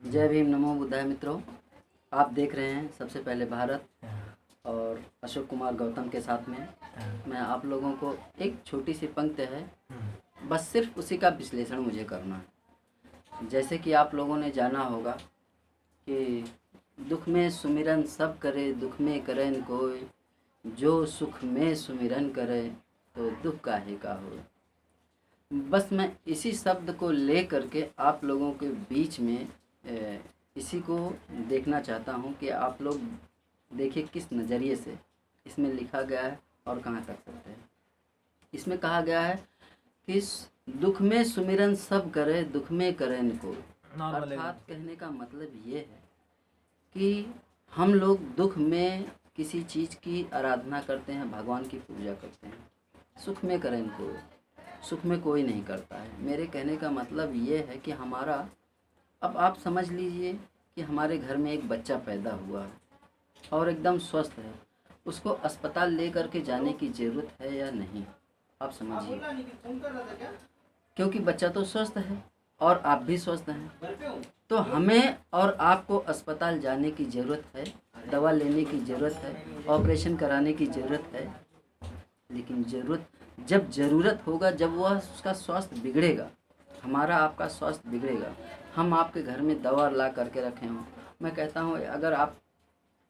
जय भीम, नमो बुद्धाय। मित्रों, आप देख रहे हैं सबसे पहले भारत और अशोक कुमार गौतम के साथ में मैं आप लोगों को एक छोटी सी पंक्ति है, बस सिर्फ उसी का विश्लेषण मुझे करना है। जैसे कि आप लोगों ने जाना होगा कि दुख में सुमिरन सब करे, दुख में करे न कोई, जो सुख में सुमिरन करे तो दुख काहे का हो। बस मैं इसी शब्द को ले करके आप लोगों के बीच में इसी को देखना चाहता हूं कि आप लोग देखिए किस नज़रिए से इसमें लिखा गया है और कहाँ कर सकते हैं। इसमें कहा गया है कि दुख में सुमिरन सब करे, दुख में करे न कोई। अर्थात कहने का मतलब ये है कि हम लोग दुख में किसी चीज़ की आराधना करते हैं, भगवान की पूजा करते हैं, सुख में करें कोई, सुख में कोई नहीं करता है। मेरे कहने का मतलब ये है कि हमारा, अब आप समझ लीजिए कि हमारे घर में एक बच्चा पैदा हुआ है और एकदम स्वस्थ है, उसको अस्पताल ले करके जाने की ज़रूरत है या नहीं, आप समझिए। क्योंकि बच्चा तो स्वस्थ है और आप भी स्वस्थ हैं, तो हमें और आपको अस्पताल जाने की ज़रूरत है, दवा लेने की ज़रूरत है, ऑपरेशन कराने की ज़रूरत है। लेकिन जब ज़रूरत होगा, जब वह उसका स्वास्थ्य बिगड़ेगा, हमारा आपका स्वास्थ्य बिगड़ेगा, हम आपके घर में दवा ला करके रखे हों, मैं कहता हूँ अगर आप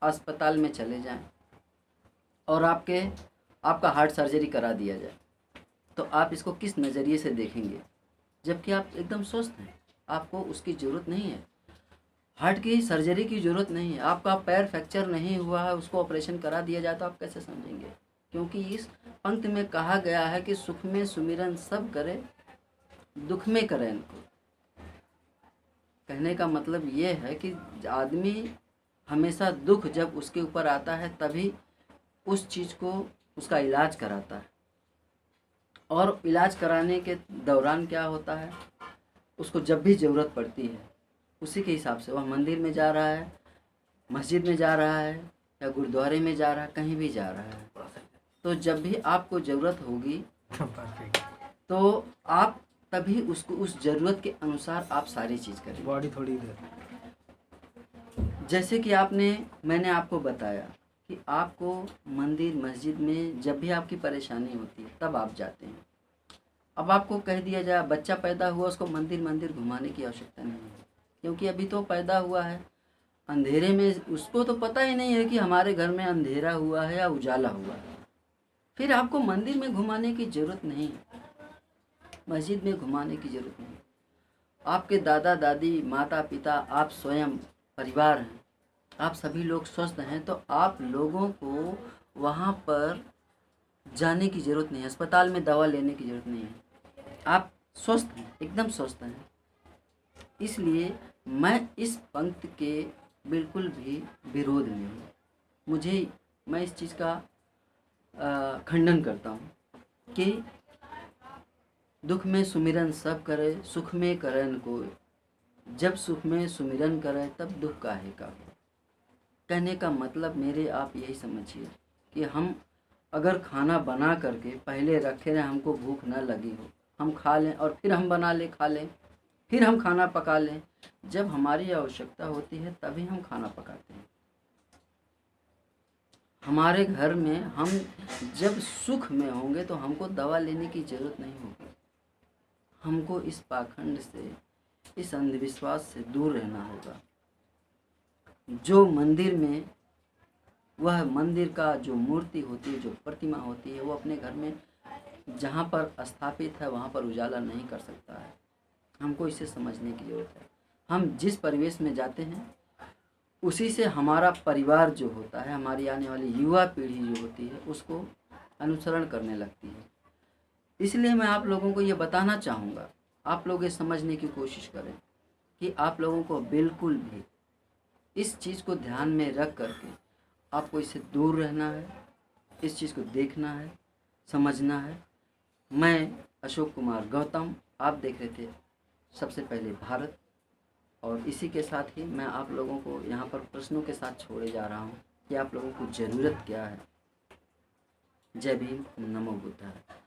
अस्पताल में चले जाएं और आपका हार्ट सर्जरी करा दिया जाए तो आप इसको किस नज़रिए से देखेंगे? जबकि आप एकदम स्वस्थ हैं, आपको उसकी ज़रूरत नहीं है, हार्ट की सर्जरी की ज़रूरत नहीं है, आपका पैर फ्रैक्चर नहीं हुआ है, उसको ऑपरेशन करा दिया जाए तो आप कैसे समझेंगे? क्योंकि इस पंक्ति में कहा गया है कि सुख में सुमिरन सब करे, दुख में करे इनको। कहने का मतलब ये है कि आदमी हमेशा दुख जब उसके ऊपर आता है तभी उस चीज़ को, उसका इलाज कराता है, और इलाज कराने के दौरान क्या होता है, उसको जब भी ज़रूरत पड़ती है उसी के हिसाब से वह मंदिर में जा रहा है, मस्जिद में जा रहा है या गुरुद्वारे में जा रहा है, कहीं भी जा रहा है, तो जब भी आपको ज़रूरत होगी तो आप तभी उसको उस ज़रूरत के अनुसार आप सारी चीज़ करें। बॉडी थोड़ी देर, जैसे कि मैंने आपको बताया कि आपको मंदिर मस्जिद में जब भी आपकी परेशानी होती है तब आप जाते हैं। अब आपको कह दिया जाए बच्चा पैदा हुआ, उसको मंदिर घुमाने की आवश्यकता नहीं है, क्योंकि अभी तो पैदा हुआ है अंधेरे में, उसको तो पता ही नहीं है कि हमारे घर में अंधेरा हुआ है या उजाला हुआ है। फिर आपको मंदिर में घुमाने की ज़रूरत नहीं है, मस्जिद में घुमाने की ज़रूरत नहीं। आपके दादा दादी, माता पिता, आप स्वयं परिवार हैं, आप सभी लोग स्वस्थ हैं, तो आप लोगों को वहाँ पर जाने की ज़रूरत नहीं है, अस्पताल में दवा लेने की ज़रूरत नहीं है, आप स्वस्थ हैं, एकदम स्वस्थ हैं। इसलिए मैं इस पंक्ति के बिल्कुल भी विरोध में हूँ। मैं इस चीज़ का खंडन करता हूँ कि दुख में सुमिरन सब करे, सुख में करे न कोई, जब सुख में सुमिरन करे तब दुख काहे का हो। कहने का मतलब मेरे आप यही समझिए कि हम अगर खाना बना करके पहले रखे रहें, हमको भूख न लगी हो, हम खा लें और फिर हम बना लें, खा लें, फिर हम खाना पका लें, जब हमारी आवश्यकता होती है तभी हम खाना पकाते हैं। हमारे घर में हम जब सुख में होंगे तो हमको दवा लेने की ज़रूरत नहीं होगी। हमको इस पाखंड से, इस अंधविश्वास से दूर रहना होगा। जो मंदिर में, वह मंदिर का जो मूर्ति होती है, जो प्रतिमा होती है, वो अपने घर में जहाँ पर स्थापित है वहाँ पर उजाला नहीं कर सकता है। हमको इसे समझने की ज़रूरत है। हम जिस परिवेश में जाते हैं उसी से हमारा परिवार जो होता है, हमारी आने वाली युवा पीढ़ी जो होती है, उसको अनुसरण करने लगती है। इसलिए मैं आप लोगों को ये बताना चाहूँगा, आप लोग ये समझने की कोशिश करें कि आप लोगों को बिल्कुल भी इस चीज़ को ध्यान में रख करके आपको इससे दूर रहना है, इस चीज़ को देखना है, समझना है। मैं अशोक कुमार गौतम, आप देख रहे थे सबसे पहले भारत, और इसी के साथ ही मैं आप लोगों को यहाँ पर प्रश्नों के साथ छोड़े जा रहा हूँ कि आप लोगों को ज़रूरत क्या है। जय भीम, नमो बुद्धाय।